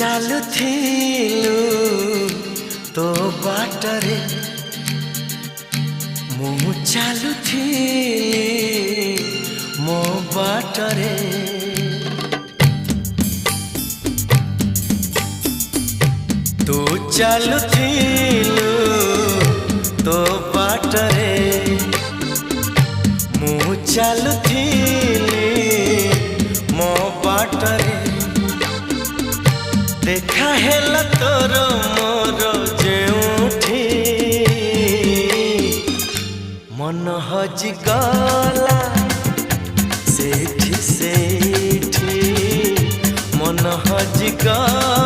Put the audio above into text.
ଚାଲୁଥିଲୁ ତୋ ବାଟରେ ମୁଁ ଚାଲୁଥିଲି ମୋ ବାଟରେ ତୁ ଚାଲୁଥିଲୁ ତୋ ବାଟରେ ମୁଁ ଚାଲୁଥିଲି ମୋ ବାଟରେ देखा हेला तोर मोर जेउठी मन हजि गला सेठी सेठी मन हजि गला